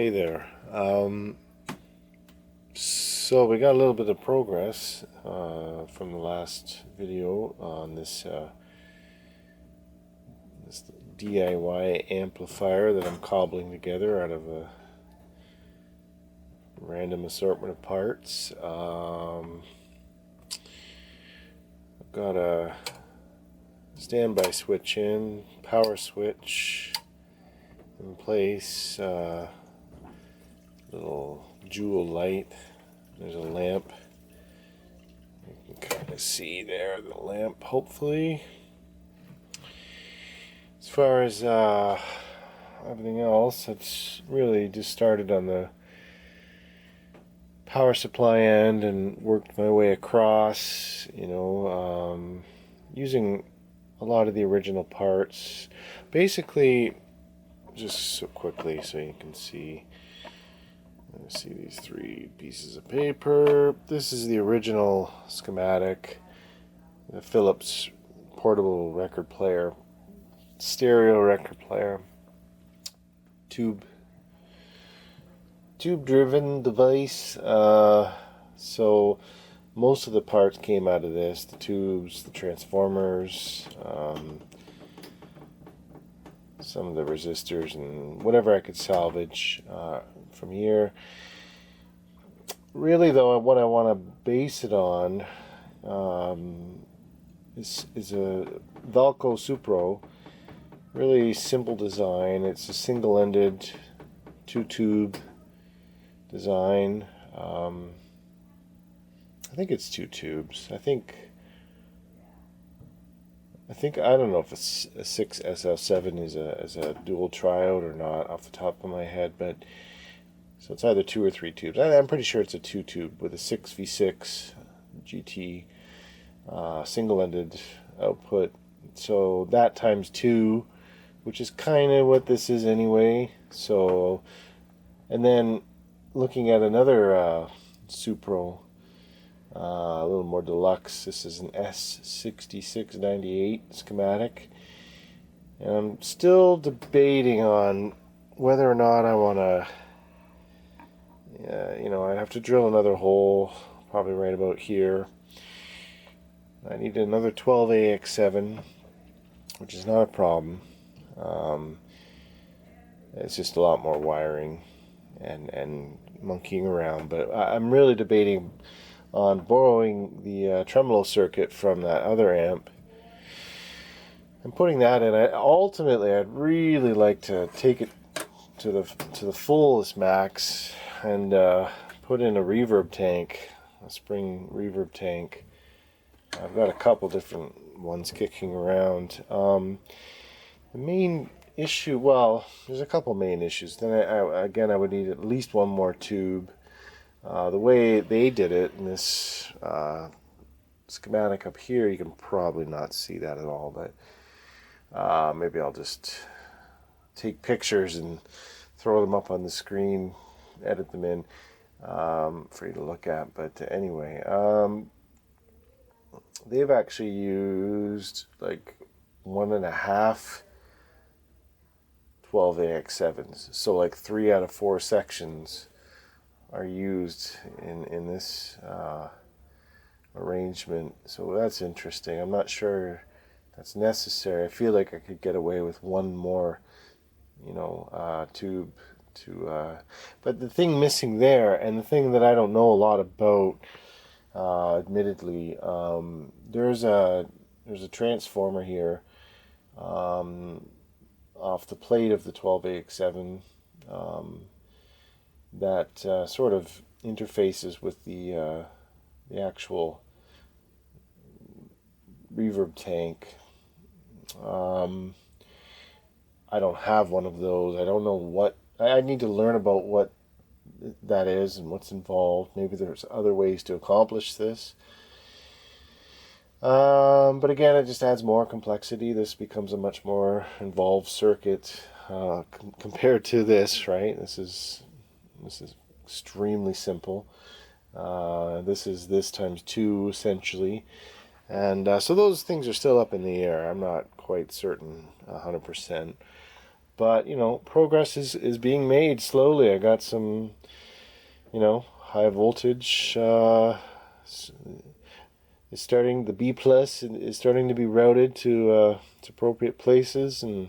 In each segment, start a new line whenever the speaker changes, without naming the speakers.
Hey there. So we got a little bit of progress from the last video on this DIY amplifier that I'm cobbling together out of a random assortment of parts. I've got a standby switch in, power switch in place, little jewel light. There's a lamp. You can kind of see there the lamp, hopefully. As far as everything else, it's really just started on the power supply end and worked my way across, using a lot of the original parts. Basically, just so quickly so you can see, see these three pieces of paper. This is the original schematic, the Philips portable record player, stereo record player, tube driven device. So most of the parts came out of this, the tubes, the transformers, some of the resistors, and whatever I could salvage from here. Really though, what I want to base it on is a Valco Supro. Really simple design. It's a single-ended two-tube design. I think it's two tubes. I don't know if it's a 6SL7 is a dual triode or not off the top of my head, but so it's either two or three tubes. I'm pretty sure it's a two tube with a 6v6 GT single-ended output. So that times two, which is kind of what this is anyway. So, and then looking at another Supro, a little more deluxe. This is an S6698 schematic, and I'm still debating on whether or not I want to. I have to drill another hole, probably right about here. I need another 12AX7, which is not a problem. It's just a lot more wiring and monkeying around, but I'm really debating on borrowing the tremolo circuit from that other amp and putting that in. Ultimately, I'd really like to take it to the fullest max and put in a reverb tank, a spring reverb tank. I've got a couple different ones kicking around. The main issue, well, there's a couple main issues. Then I would need at least one more tube. The way they did it in this schematic up here, you can probably not see that at all, but maybe I'll just take pictures and throw them up on the screen, edit them in for you to look at. But anyway, they've actually used like 1.5 12AX7s, so like 3 out of 4 sections are used in this arrangement. So that's interesting. I'm not sure that's necessary. I feel like I could get away with one more tube to but the thing missing there, and the thing that I don't know a lot about, admittedly, there's a transformer here off the plate of the 12AX7 that sort of interfaces with the actual reverb tank. I don't have one of those. I don't know what. I need to learn about what that is and what's involved. Maybe there's other ways to accomplish this. But again, it just adds more complexity. This becomes a much more involved circuit compared to this, right? This is extremely simple. This is this times 2 essentially, and so those things are still up in the air. I'm not quite certain 100%. But, progress is being made slowly. I got some, high voltage is starting, the B plus is starting to be routed to appropriate places. And,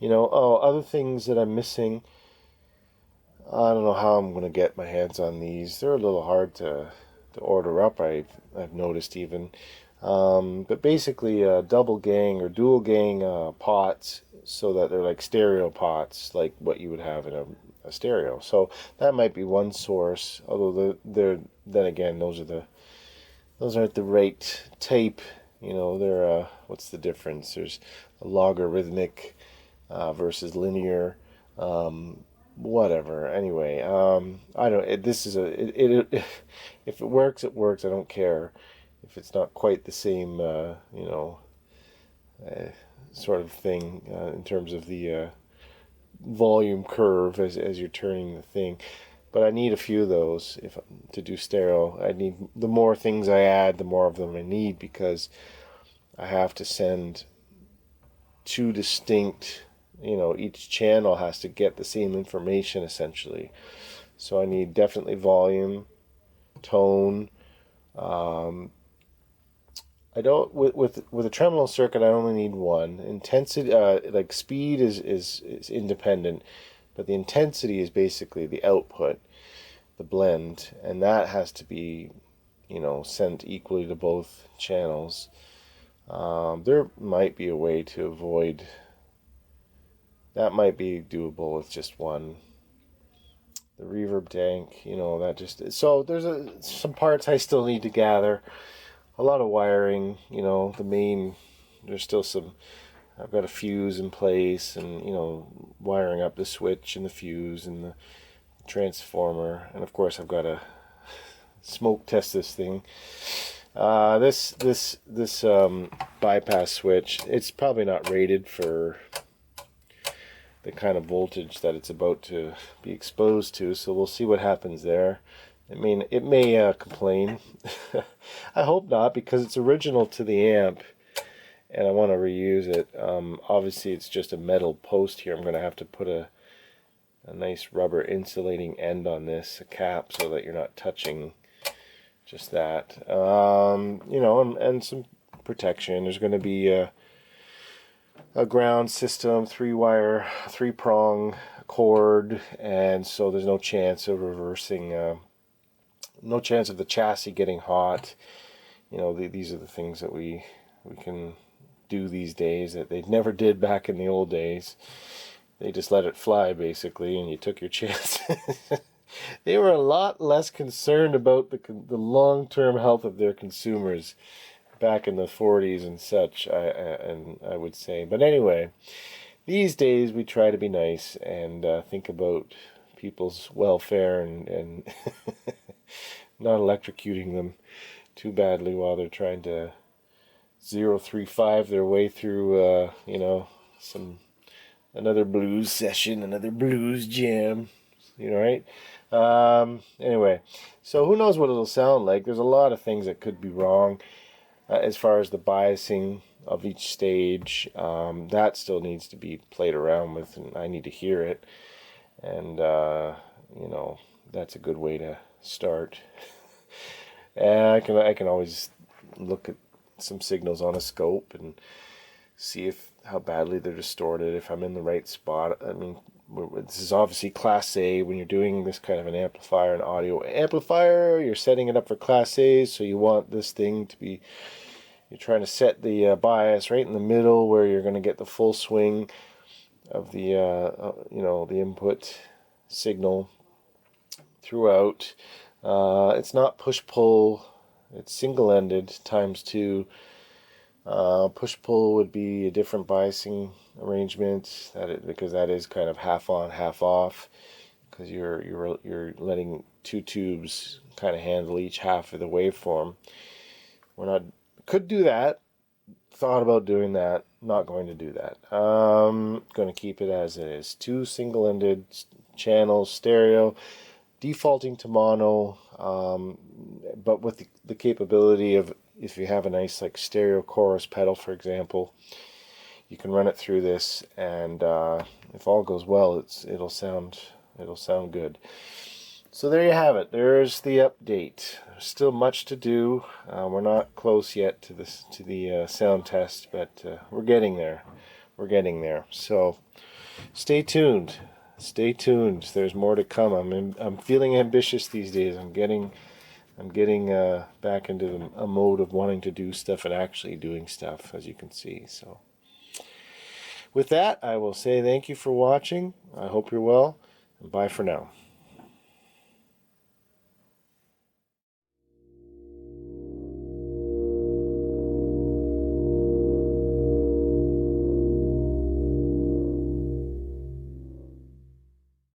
other things that I'm missing. I don't know how I'm going to get my hands on these. They're a little hard to order up, I've noticed even. But basically double gang or dual gang pots, so that they're like stereo pots, like what you would have in a stereo. So that might be one source, although then again, those aren't the right tape. They're what's the difference? There's a logarithmic versus linear. Whatever. Anyway, I don't. If it works, it works. I don't care if it's not quite the same, sort of thing in terms of the volume curve as you're turning the thing. But I need a few of those to do stereo. I need, the more things I add, the more of them I need, because I have to send two distinct. Each channel has to get the same information essentially. So I need definitely volume, tone. I don't with a tremolo circuit. I only need one. Intensity, like speed, is independent, but the intensity is basically the output, the blend, and that has to be, sent equally to both channels. There might be a way to avoid. That might be doable with just one. The reverb tank, that just... So there's some parts I still need to gather. A lot of wiring, the main... There's still some... I've got a fuse in place and, wiring up the switch and the fuse and the transformer. And of course I've got to smoke test this thing. This bypass switch, it's probably not rated for the kind of voltage that it's about to be exposed to, so we'll see what happens there. I mean, it may complain. I hope not, because it's original to the amp and I want to reuse it. Obviously it's just a metal post here. I'm going to have to put a nice rubber insulating end on this, a cap, so that you're not touching just that. And some protection. There's going to be a ground system, 3-wire, 3-prong cord, and so there's no chance of reversing, no chance of the chassis getting hot. These are the things that we can do these days that they never did back in the old days. They just let it fly, basically, and you took your chances. They were a lot less concerned about the long-term health of their consumers back in the 40s and such, I would say. But anyway, these days we try to be nice and think about people's welfare and not electrocuting them too badly while they're trying to 035 their way through, another blues session, another blues jam, right? Anyway, so who knows what it'll sound like. There's a lot of things that could be wrong. As far as the biasing of each stage, that still needs to be played around with, and I need to hear it. And, that's a good way to start. And I can always look at some signals on a scope and see how badly they're distorted, if I'm in the right spot. I mean, this is obviously Class A. When you're doing this kind of an amplifier, an audio amplifier, you're setting it up for Class A, so you want this thing to be... You're trying to set the bias right in the middle where you're going to get the full swing of the, the input signal throughout. It's not push-pull. It's single-ended times 2. Push-pull would be a different biasing arrangement because that is kind of half on, half off, because you're letting two tubes kind of handle each half of the waveform. Could do that. Thought about doing that. Not going to do that. Going to keep it as it is. 2 single-ended channels, stereo, defaulting to mono, but with the capability of, if you have a nice stereo chorus pedal, for example, you can run it through this, and if all goes well, it'll sound good. So there you have it. There's the update. There's still much to do. We're not close yet to the sound test, but we're getting there. We're getting there. So stay tuned. Stay tuned. There's more to come. I'm feeling ambitious these days. I'm getting back into a mode of wanting to do stuff and actually doing stuff, as you can see. So with that, I will say thank you for watching. I hope you're well, and bye for now.